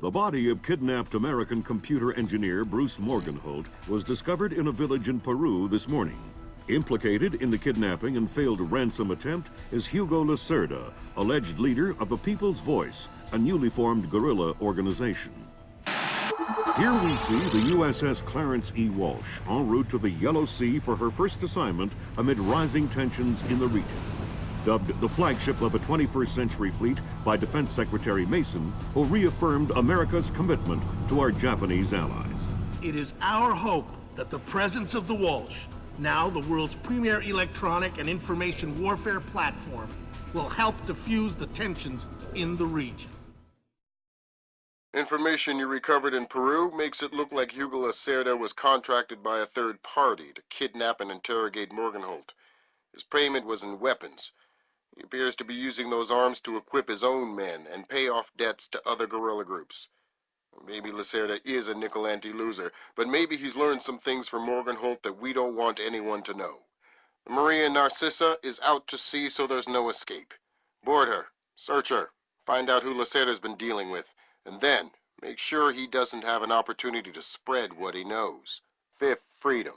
The body of kidnapped American computer engineer Bruce Morgenholt was discovered in a village in Peru this morning. Implicated in the kidnapping and failed ransom attempt is Hugo Lacerda, alleged leader of the People's Voice, a newly formed guerrilla organization. Here we see the USS Clarence E. Walsh en route to the Yellow Sea for her first assignment amid rising tensions in the region. Dubbed the flagship of a 21st century fleet by Defense Secretary Mason, who reaffirmed America's commitment to our Japanese allies. It is our hope that the presence of the Walsh, now the world's premier electronic and information warfare platform, will help diffuse the tensions in the region. Information you recovered in Peru makes it look like Hugo Lacerda was contracted by a third party to kidnap and interrogate Morgenholt. His payment was in weapons. He appears to be using those arms to equip his own men and pay off debts to other guerrilla groups. Maybe Lacerda is a nickel-ante loser, but maybe he's learned some things from Morgenholt that we don't want anyone to know. The Maria Narcissa is out to sea, so there's no escape. Board her, search her, find out who Lacerda's been dealing with, and then make sure he doesn't have an opportunity to spread what he knows. Fifth freedom.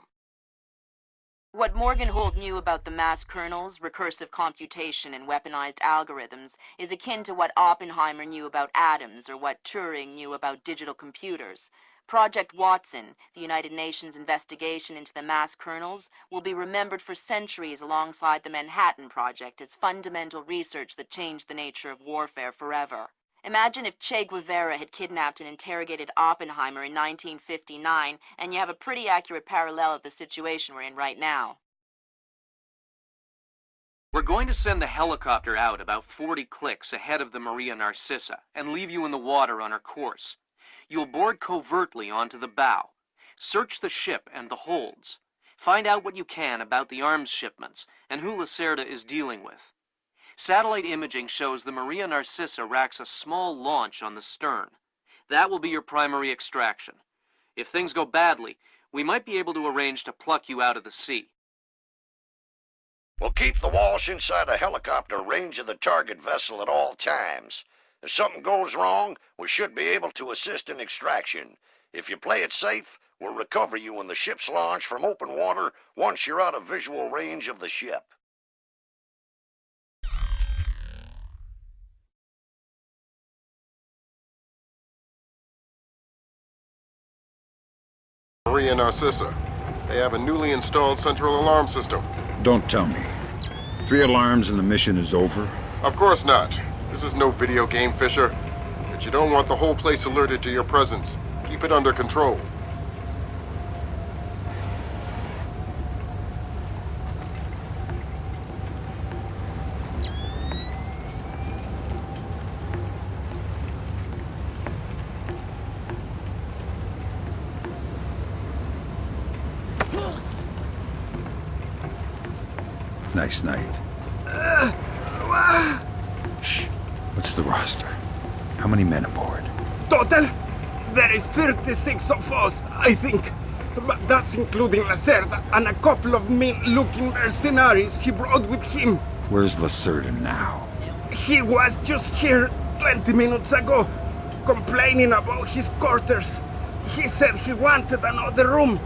What Morgenholt knew about the mass kernels, recursive computation, and weaponized algorithms is akin to what Oppenheimer knew about atoms or what Turing knew about digital computers. Project Watson, the United Nations investigation into the mass kernels, will be remembered for centuries alongside the Manhattan Project as fundamental research that changed the nature of warfare forever. Imagine if Che Guevara had kidnapped and interrogated Oppenheimer in 1959, and you have a pretty accurate parallel of the situation we're in right now. We're going to send the helicopter out about 40 clicks ahead of the Maria Narcissa and leave you in the water on her course. You'll board covertly onto the bow, search the ship and the holds, find out what you can about the arms shipments and who Lacerda is dealing with. Satellite imaging shows the Maria Narcissa racks a small launch on the stern. That will be your primary extraction. If things go badly, we might be able to arrange to pluck you out of the sea. We'll keep the Walsh inside a helicopter range of the target vessel at all times. If something goes wrong, we should be able to assist in extraction. If you play it safe, we'll recover you when the ship's launched from open water once you're out of visual range of the ship. Maria Narcissa. They have a newly installed central alarm system. Don't tell me. 3 alarms and the mission is over? Of course not. This is no video game, Fisher. But you don't want the whole place alerted to your presence. Keep it under control. Nice night. Shh. What's the roster? How many men aboard? Total? There is 36 of us, I think. But that's including Lacerda and a couple of mean-looking mercenaries he brought with him. Where's Lacerda now? He was just here 20 minutes ago, complaining about his quarters. He said he wanted another room.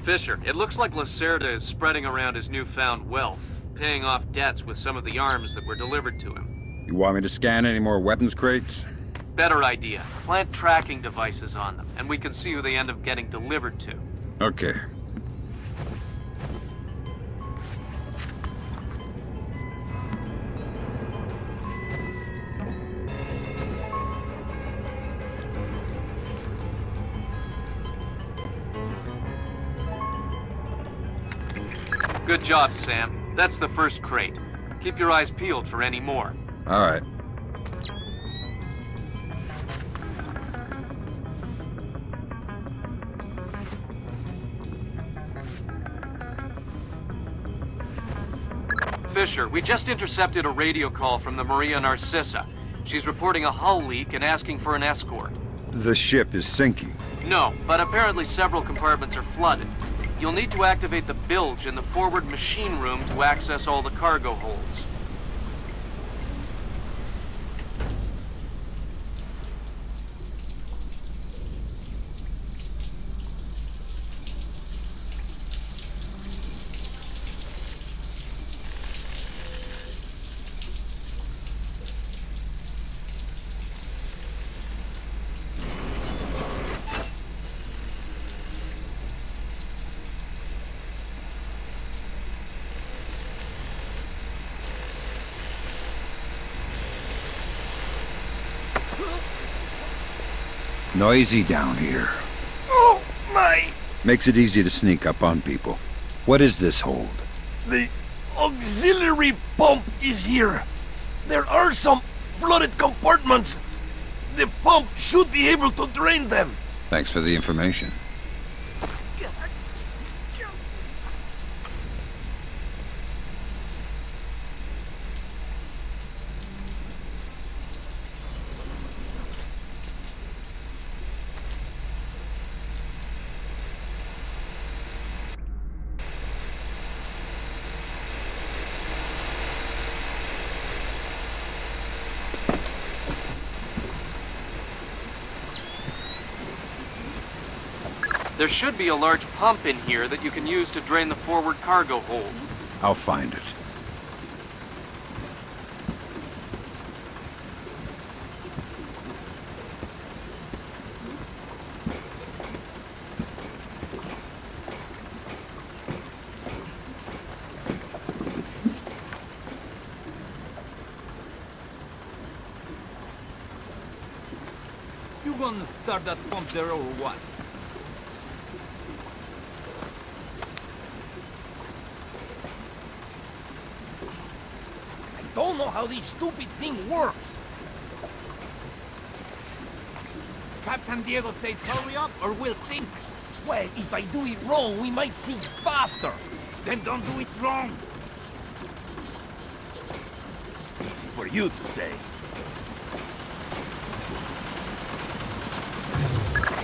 Fisher, it looks like Lacerda is spreading around his newfound wealth, paying off debts with some of the arms that were delivered to him. You want me to scan any more weapons crates? Better idea. Plant tracking devices on them, and we can see who they end up getting delivered to. Okay. Good job, Sam. That's the first crate. Keep your eyes peeled for any more. All right. Fisher, we just intercepted a radio call from the Maria Narcissa. She's reporting a hull leak and asking for an escort. The ship is sinking. No, but apparently several compartments are flooded. You'll need to activate the bilge in the forward machine room to access all the cargo holds. Noisy down here. Oh, my! Makes it easy to sneak up on people. What is this hold? The auxiliary pump is here. There are some flooded compartments. The pump should be able to drain them. Thanks for the information. There should be a large pump in here that you can use to drain the forward cargo hold. I'll find it. You gonna start that pump there or what? I don't know how this stupid thing works. Captain Diego says hurry up or we'll sink. Well, if I do it wrong, we might sink faster. Then don't do it wrong. Easy for you to say.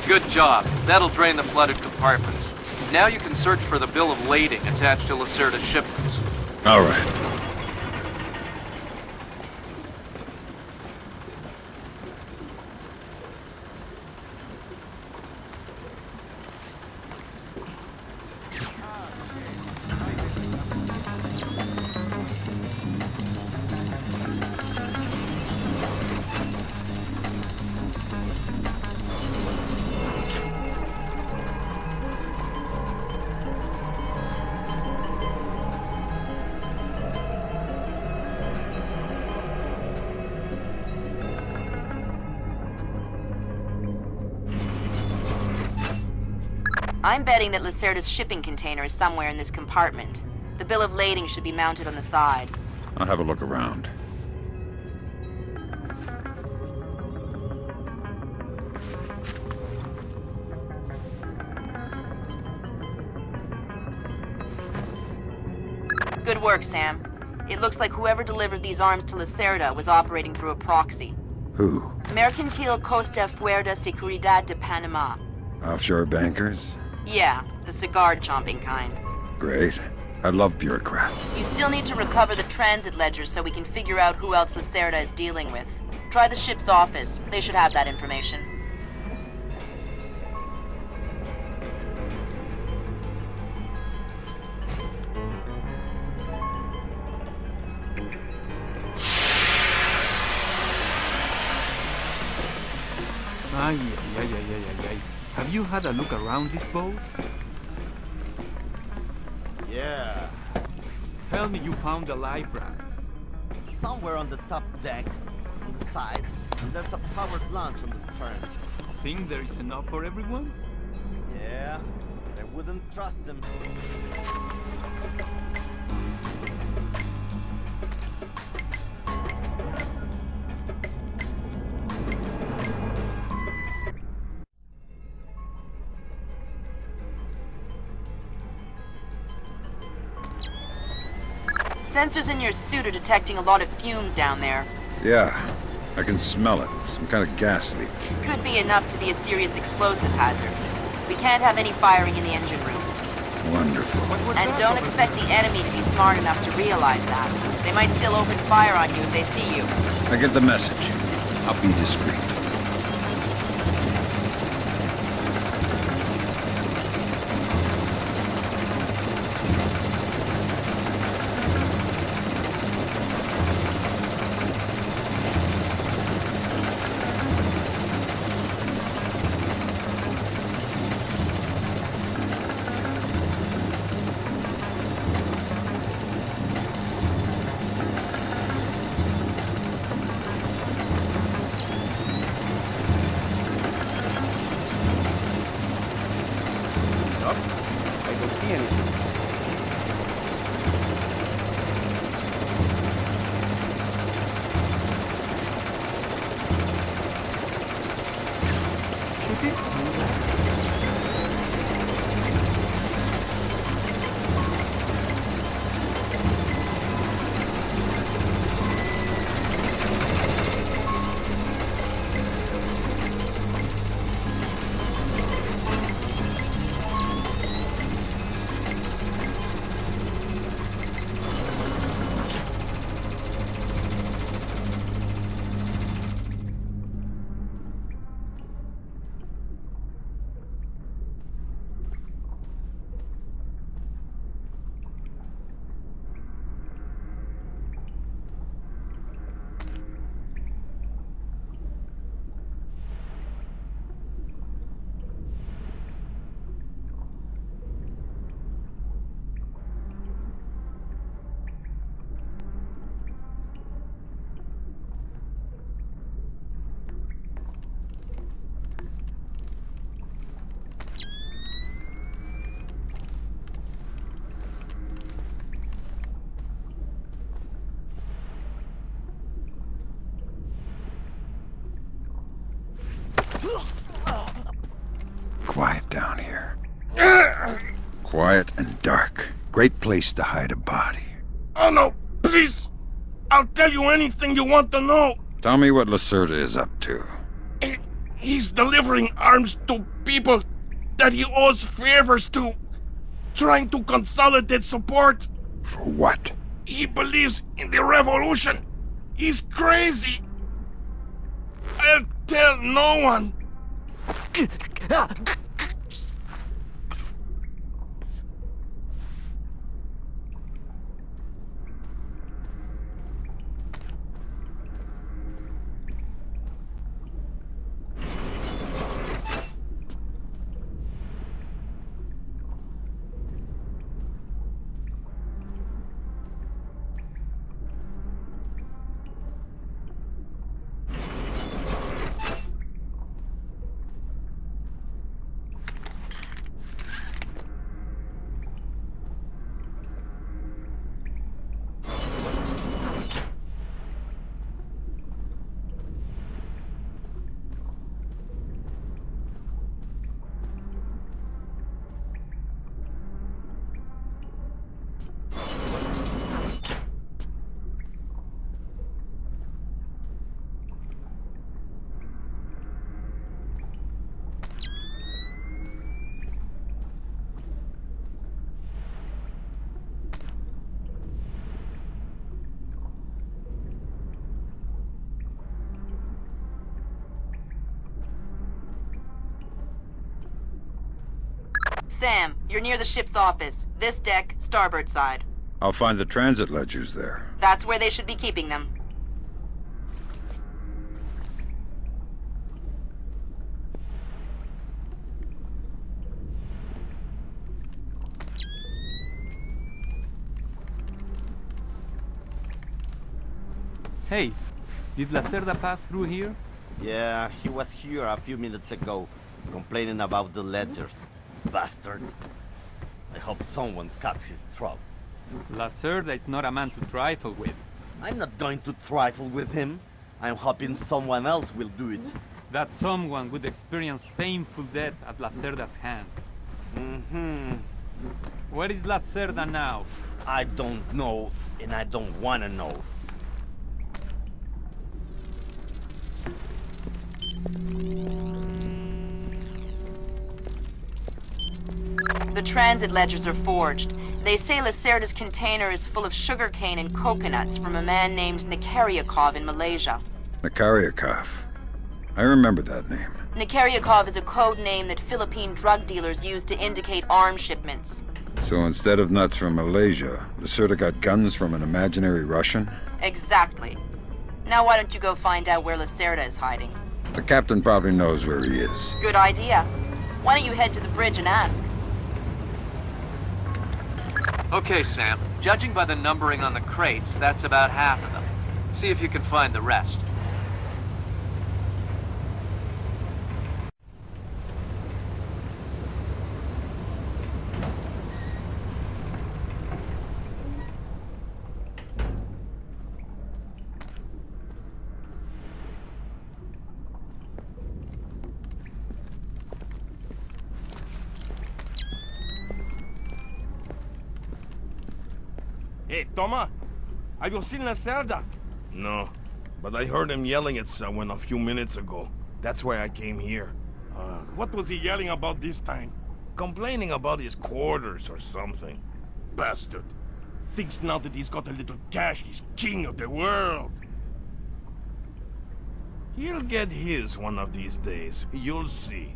Good job. That'll drain the flooded compartments. Now you can search for the bill of lading attached to Lacerda's shipments. All right. I'm betting that Lacerda's shipping container is somewhere in this compartment. The bill of lading should be mounted on the side. I'll have a look around. Good work, Sam. It looks like whoever delivered these arms to Lacerda was operating through a proxy. Who? Mercantil Costa Fuerza Seguridad de Panama. Offshore bankers? Yeah, the cigar-chomping kind. Great. I love bureaucrats. You still need to recover the transit ledgers so we can figure out who else Lacerda is dealing with. Try the ship's office. They should have that information. Ay. Have you had a look around this boat? Yeah, Tell me you found the life rafts. somewhere on the top deck, on the side, and there's a powered launch on the stern. Think there is enough for everyone? Yeah, but I wouldn't trust them. Sensors in your suit are detecting a lot of fumes down there. Yeah, I can smell it. Some kind of gas leak. Could be enough to be a serious explosive hazard. We can't have any firing in the engine room. Wonderful. And don't expect the enemy to be smart enough to realize that. They might still open fire on you if they see you. I get the message. I'll be discreet. I don't see anything. Quiet down here. Quiet and dark. Great place to hide a body. Oh no, please! I'll tell you anything you want to know. Tell me what Lacerda is up to. He's delivering arms to people that he owes favors to. Trying to consolidate support. For what? He believes in the revolution. He's crazy. I'll tell no one. Sam, you're near the ship's office. This deck, starboard side. I'll find the transit ledgers there. That's where they should be keeping them. Hey, did Lacerda pass through here? Yeah, he was here a few minutes ago, complaining about the ledgers. Bastard. I hope someone cuts his throat. Lacerda is not a man to trifle with. I'm not going to trifle with him. I'm hoping someone else will do it. That someone would experience painful death at Lacerda's hands. Where is Lacerda now? I don't know, and I don't want to know. The transit ledgers are forged. They say Lacerda's container is full of sugarcane and coconuts from a man named Nikaryakov in Malaysia. Nikaryakov. I remember that name. Nikaryakov is a code name that Philippine drug dealers use to indicate arms shipments. So instead of nuts from Malaysia, Lacerda got guns from an imaginary Russian? Exactly. Now why don't you go find out where Lacerda is hiding? The captain probably knows where he is. Good idea. Why don't you head to the bridge and ask? Okay, Sam. Judging by the numbering on the crates, that's about half of them. See if you can find the rest. Hey, Toma! Have you seen Lacerda? No, but I heard him yelling at someone a few minutes ago. That's why I came here. What was he yelling about this time? Complaining about his quarters or something. Bastard. Thinks now that he's got a little cash, he's king of the world. He'll get his one of these days. You'll see.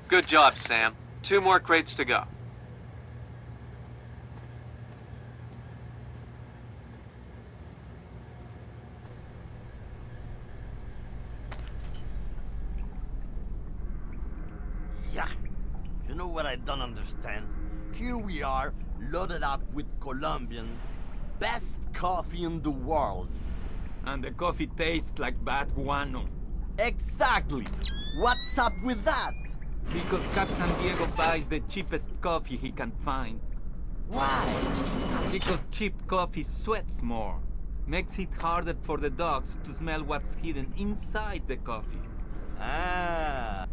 Good job, Sam. 2 more crates to go. Yeah. You know what I don't understand? Here we are, loaded up with Colombian, best coffee in the world. And the coffee tastes like bad guano. Exactly! What's up with that? Because Captain Diego buys the cheapest coffee he can find. Why? Because cheap coffee sweats more. Makes it harder for the dogs to smell what's hidden inside the coffee. Ah.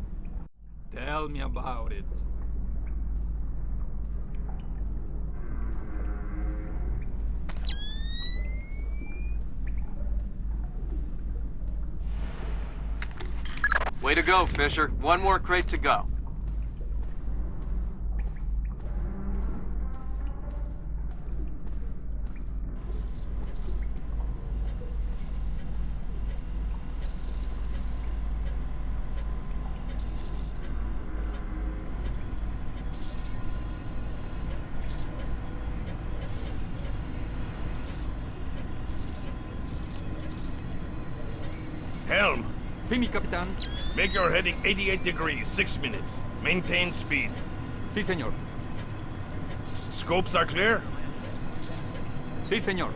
Tell me about it. Way to go, Fisher. 1 more crate to go. Helm, See me, Capitan. make your heading 88 degrees, 6 minutes. Maintain speed. Si, señor. Scopes are clear? Si, señor.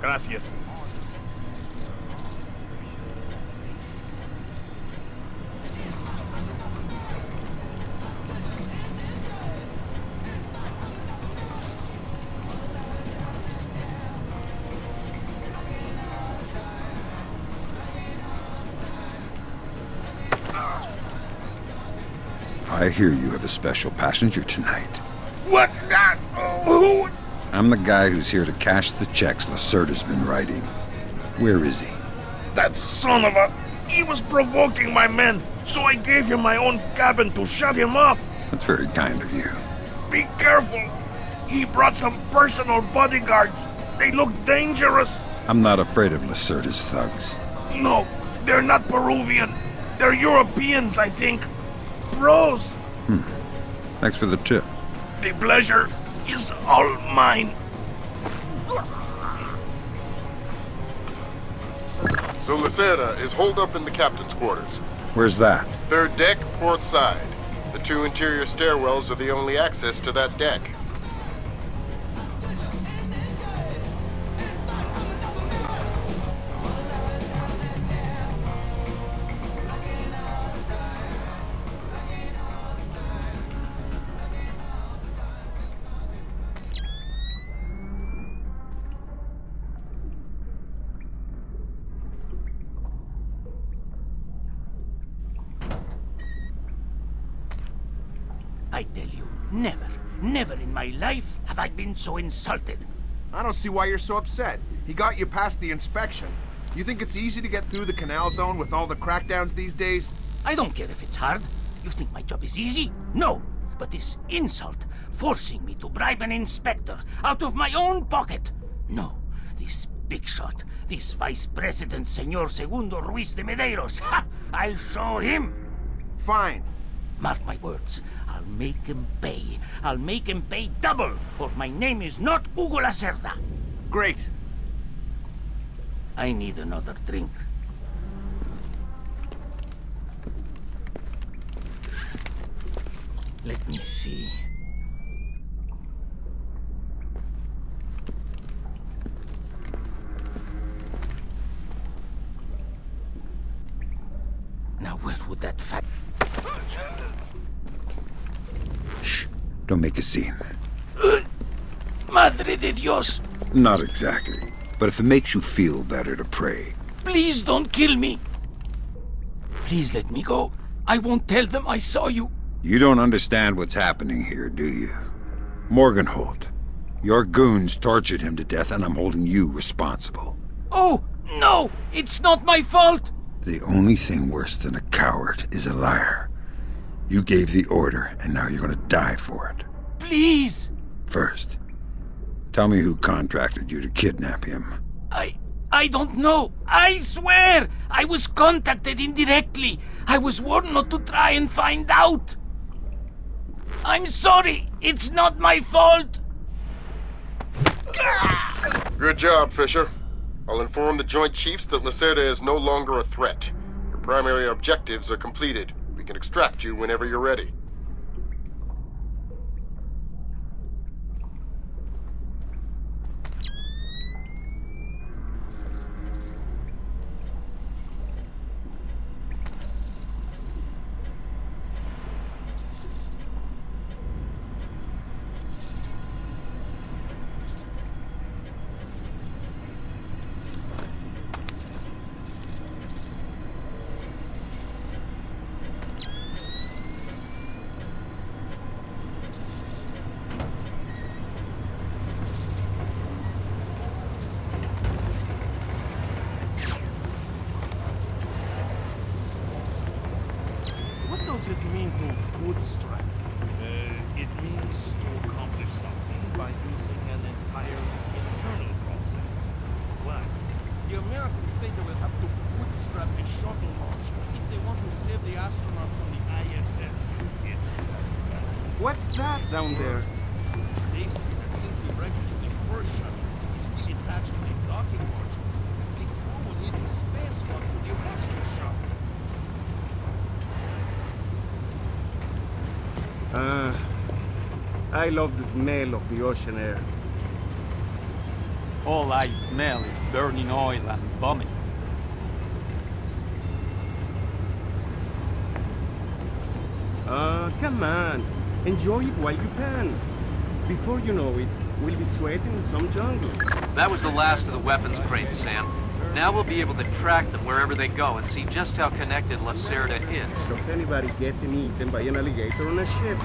Gracias. I hear you have a special passenger tonight. What? Who? I'm the guy who's here to cash the checks Lacerda's been writing. Where is he? That son of a... He was provoking my men, so I gave him my own cabin to shut him up. That's very kind of you. Be careful. He brought some personal bodyguards. They look dangerous. I'm not afraid of Lacerda's thugs. No, they're not Peruvian. They're Europeans, I think. Bros. Thanks for the tip. The pleasure is all mine. So Lacerda is holed up in the captain's quarters. Where's that? Third deck, port side. The 2 interior stairwells are the only access to that deck. I tell you, never in my life have I been so insulted. I don't see why you're so upset. He got you past the inspection. You think it's easy to get through the canal zone with all the crackdowns these days? I don't care if it's hard. You think my job is easy? No. But this insult, forcing me to bribe an inspector out of my own pocket. No. This big shot, this Vice President, Senor Segundo Ruiz de Medeiros. Ha! I'll show him. Fine. Mark my words. I'll make him pay. I'll make him pay double, or my name is not Hugo Lacerda. Great. I need another drink. Let me see. Now where would that fat... Shh. Don't make a scene. Madre de Dios! Not exactly. But if it makes you feel better to pray. Please don't kill me! Please let me go. I won't tell them I saw you. You don't understand what's happening here, do you? Morgenholt. Your goons tortured him to death, and I'm holding you responsible. Oh, no! It's not my fault! The only thing worse than a coward is a liar. You gave the order, and now you're gonna die for it. Please! First, tell me who contracted you to kidnap him. I don't know. I swear! I was contacted indirectly. I was warned not to try and find out. I'm sorry. It's not my fault. Good job, Fisher. I'll inform the Joint Chiefs that Lacerda is no longer a threat. Your primary objectives are completed. We can extract you whenever you're ready. What does it mean to bootstrap? It means to accomplish something by using an entire internal process. Why? The Americans say they will have to bootstrap a shuttle launch if they want to save the astronauts from the ISS. It's What's that down there? They say that since the wreckage of the first shuttle is still attached to the docking module, the crew will need to spare I love the smell of the ocean air. All I smell is burning oil and vomit. Come on. Enjoy it while you can. Before you know it, we'll be sweating in some jungle. That was the last of the weapons crates, Sam. Now we'll be able to track them wherever they go and see just how connected Lacerda is. Of anybody getting eaten by an alligator on a ship.